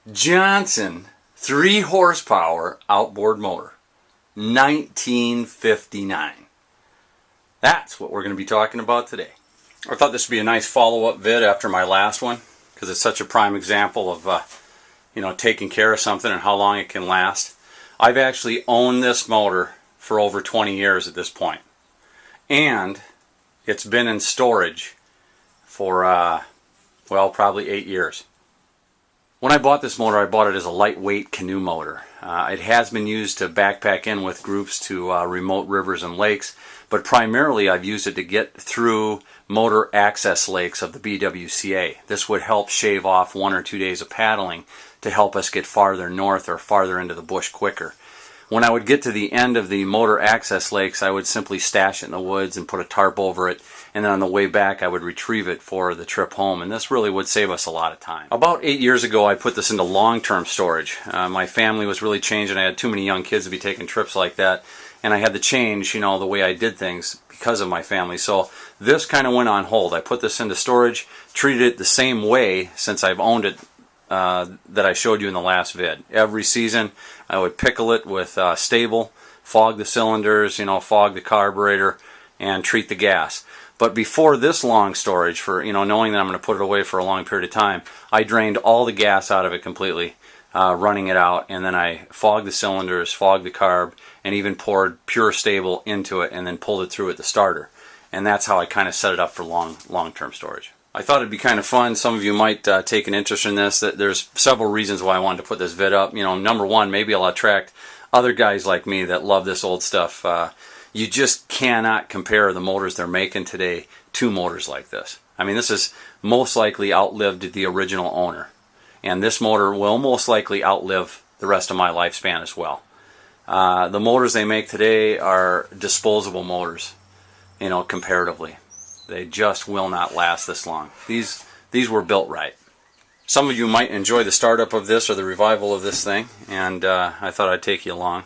Johnson 3 horsepower outboard motor, 1959. That's what we're going to be talking about today. I thought this would be a nice follow-up vid after my last one, because it's such a prime example of taking care of something and how long it can last. I've actually owned this motor for over 20 years at this point, and it's been in storage for probably 8 years. When I bought this motor, I bought it as a lightweight canoe motor. It has been used to backpack in with groups to remote rivers and lakes, but primarily I've used it to get through motor access lakes of the BWCA. This would help shave off 1 or 2 days of paddling to help us get farther north or farther into the bush quicker. When I would get to the end of the motor access lakes, I would simply stash it in the woods and put a tarp over it, and then on the way back I would retrieve it for the trip home, and this really would save us a lot of time. About 8 years ago I put this into long-term storage. My family was really changing. I had too many young kids to be taking trips like that, and I had to change the way I did things because of my family. So this kind of went on hold. I put this into storage, treated it the same way since I've owned it that I showed you in the last vid. Every season I would pickle it with stable, fog the cylinders, fog the carburetor, and treat the gas. But before this long storage, for knowing that I'm going to put it away for a long period of time, I drained all the gas out of it completely, running it out, and then I fogged the cylinders, fogged the carb, and even poured pure stable into it and then pulled it through at the starter. And that's how I kind of set it up for long-term storage. I thought it'd be kind of fun. Some of you might take an interest in this. There's several reasons why I wanted to put this vid up. Number one, maybe I'll attract other guys like me that love this old stuff. You just cannot compare the motors they're making today to motors like this. I mean, this has most likely outlived the original owner. And this motor will most likely outlive the rest of my lifespan as well. The motors they make today are disposable motors, comparatively. They just will not last this long. These were built right. Some of you might enjoy the startup of this or the revival of this thing, and I thought I'd take you along.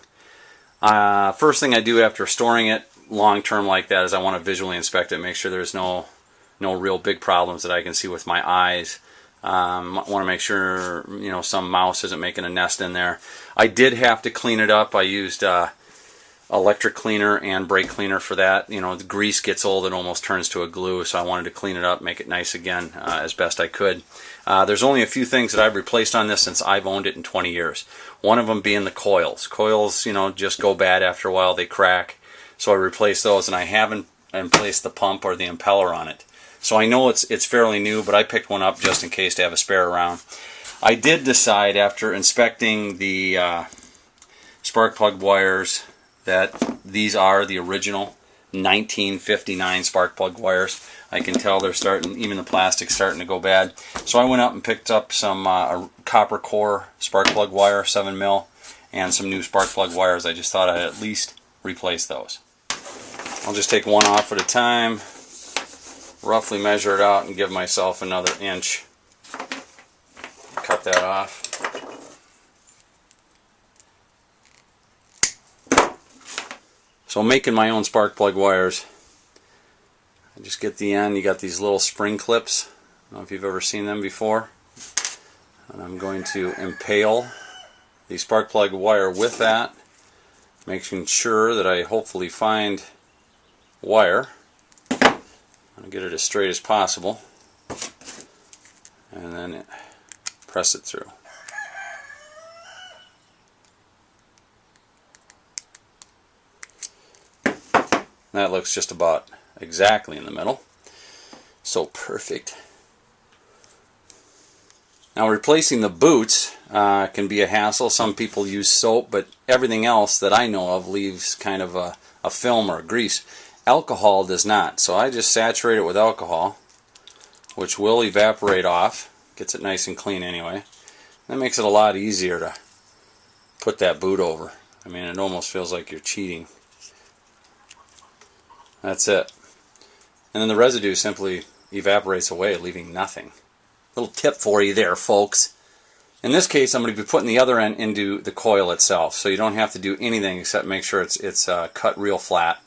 First thing I do after storing it long term like that is I want to visually inspect it, make sure there's no real big problems that I can see with my eyes. Want to make sure some mouse isn't making a nest in there. I did have to clean it up. I used electric cleaner and brake cleaner for that. The grease gets old and almost turns to a glue, so I wanted to clean it up, make it nice again as best I could. There's only a few things that I've replaced on this since I've owned it in 20 years. One of them being the coils. Coils, just go bad after a while. They crack. So I replaced those, and I haven't replaced the pump or the impeller on it. So I know it's fairly new, but I picked one up just in case to have a spare around. I did decide after inspecting the spark plug wires that these are the original 1959 spark plug wires. I can tell they're starting, even the plastic's starting to go bad. So I went up and picked up some copper core spark plug wire, 7mm, and some new spark plug wires. I just thought I'd at least replace those. I'll just take one off at a time, roughly measure it out, and give myself another inch. Cut that off. So making my own spark plug wires, I just get the end. You got these little spring clips. I don't know if you've ever seen them before. And I'm going to impale the spark plug wire with that, making sure that I hopefully find wire. I'll get it as straight as possible, and then press it through. That looks just about exactly in the middle. So perfect. Now replacing the boots can be a hassle. Some people use soap, but everything else that I know of leaves kind of a film or a grease. Alcohol does not. So I just saturate it with alcohol, which will evaporate off. Gets it nice and clean anyway. That makes it a lot easier to put that boot over. I mean, it almost feels like you're cheating. That's it. And then the residue simply evaporates away, leaving nothing. Little tip for you there, folks. In this case, I'm going to be putting the other end into the coil itself, so you don't have to do anything except make sure it's cut real flat,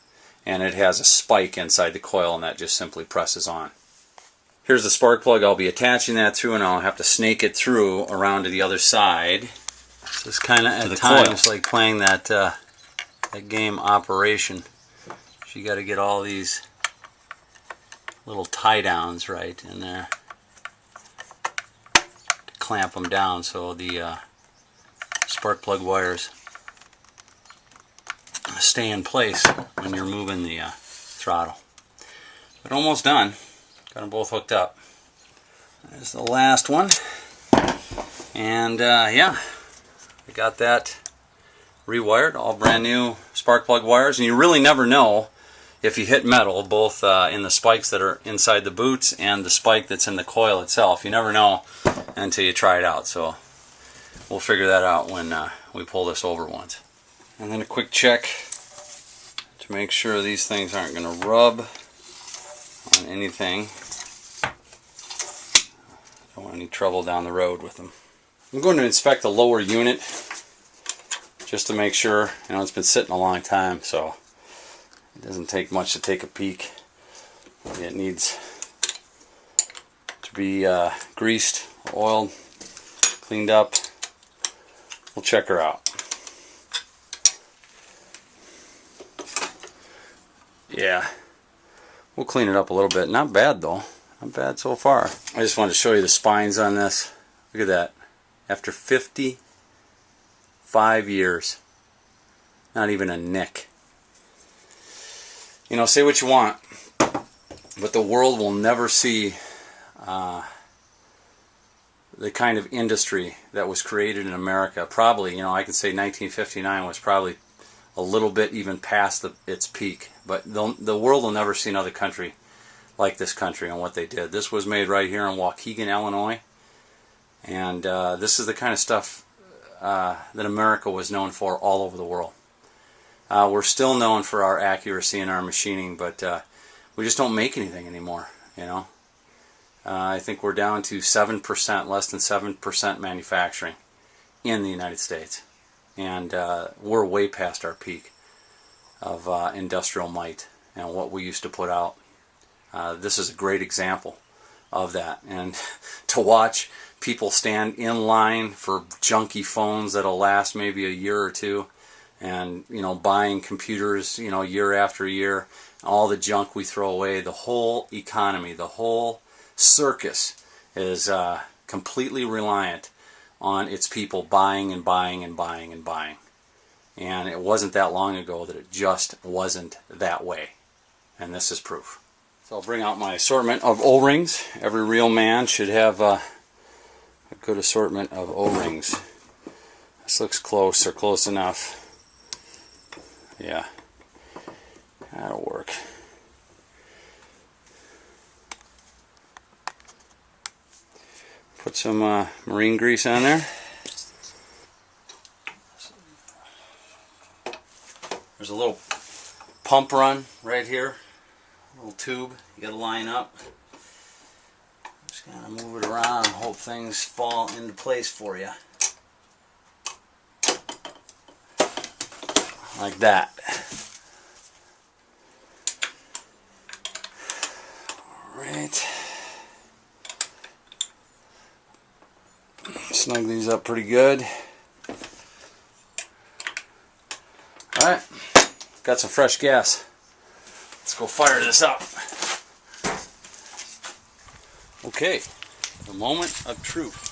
and it has a spike inside the coil, and that just simply presses on. Here's the spark plug. I'll be attaching that through, and I'll have to snake it through around to the other side. So it's kind of at times like playing that that game Operation. So you got to get all these little tie downs right in there to clamp them down so the spark plug wires stay in place when you're moving the throttle. But almost done. Got them both hooked up. There's the last one. And yeah, I got that rewired, all brand new spark plug wires. And you really never know if you hit metal, both in the spikes that are inside the boots and the spike that's in the coil itself. You never know until you try it out. So we'll figure that out when we pull this over once. And then a quick check to make sure these things aren't going to rub on anything. Don't want any trouble down the road with them. I'm going to inspect the lower unit just to make sure. You know, it's been sitting a long time, so it doesn't take much to take a peek. It needs to be greased, oiled, cleaned up. We'll check her out. Yeah, we'll clean it up a little bit. Not bad though. Not bad so far. I just wanted to show you the spines on this. Look at that. After 55 years. Not even a nick. You know, say what you want, but the world will never see the kind of industry that was created in America. Probably, you know, I can say 1959 was probably a little bit even past its peak. But the world will never see another country like this country and what they did. This was made right here in Waukegan, Illinois. And this is the kind of stuff that America was known for all over the world. We're still known for our accuracy and our machining, but we just don't make anything anymore, you know. I think we're down to 7%, less than 7% manufacturing in the United States. And we're way past our peak of industrial might and what we used to put out. This is a great example of that. And to watch people stand in line for junky phones that'll last maybe a year or two, and you know, buying computers, you know, year after year, all the junk we throw away, the whole economy, the whole circus is completely reliant on its people buying and buying and buying and buying. And it wasn't that long ago that it just wasn't that way. And this is proof. So I'll bring out my assortment of O-rings. Every real man should have a good assortment of O-rings. This looks close, or close enough. Yeah, that'll work. Put some marine grease on there. There's a little pump run right here, a little tube you got to line up. Just kind of move it around and hope things fall into place for you. Like that. Alright. Snug these up pretty good. Alright. Got some fresh gas. Let's go fire this up. Okay. The moment of truth.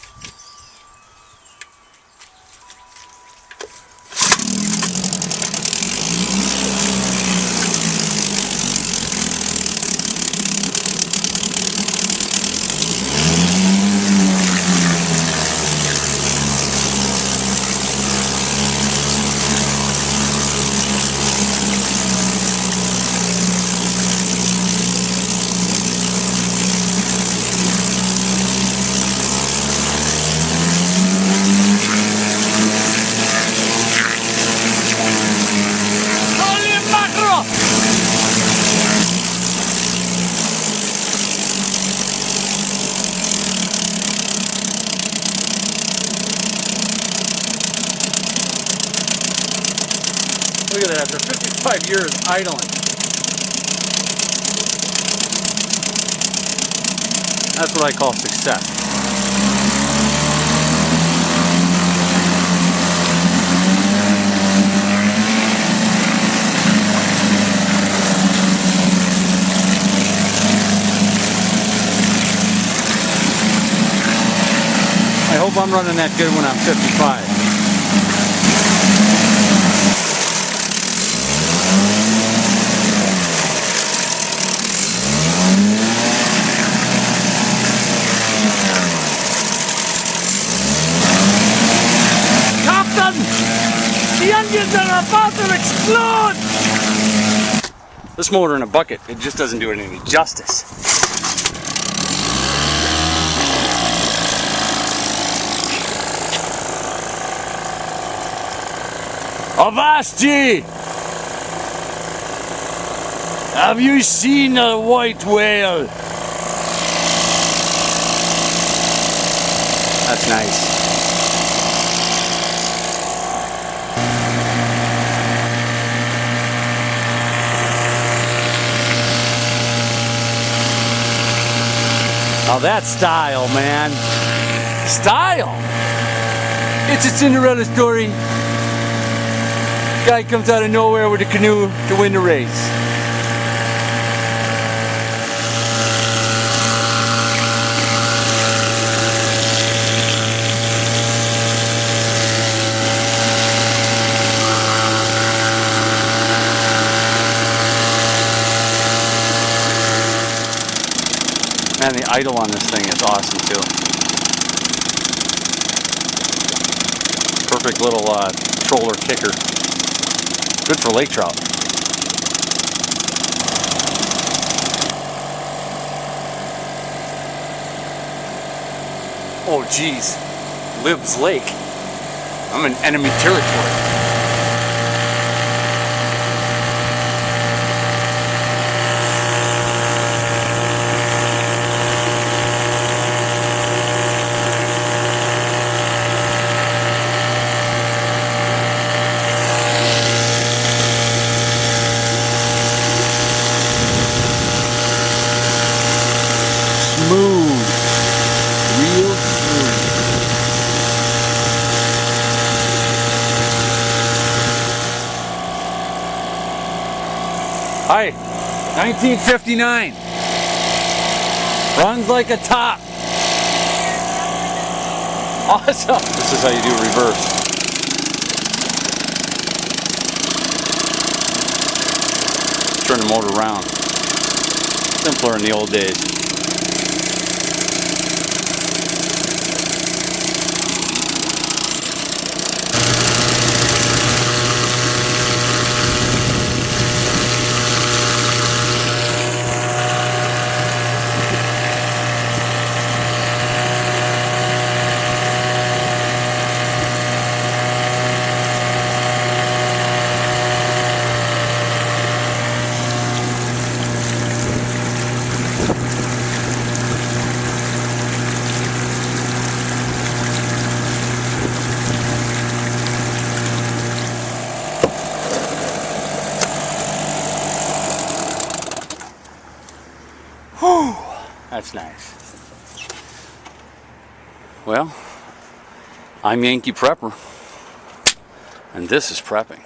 Look at that, after 55 years idling. That's what I call success. I hope I'm running that good when I'm 55. The engines are about to explode! This motor in a bucket, it just doesn't do it any justice. Avasti! Have you seen a white whale? That's nice. Now that's style, man. Style! It's a Cinderella story. Guy comes out of nowhere with a canoe to win the race. Man, the idle on this thing is awesome too. Perfect little troller kicker. Good for lake trout. Oh geez, Lib's Lake. I'm in enemy territory. Smooth, real smooth. Hi, 1959. Runs like a top. Awesome. This is how you do reverse. Turn the motor around. Simpler in the old days. Whew, that's nice. Well, I'm Yankee Prepper, and this is prepping.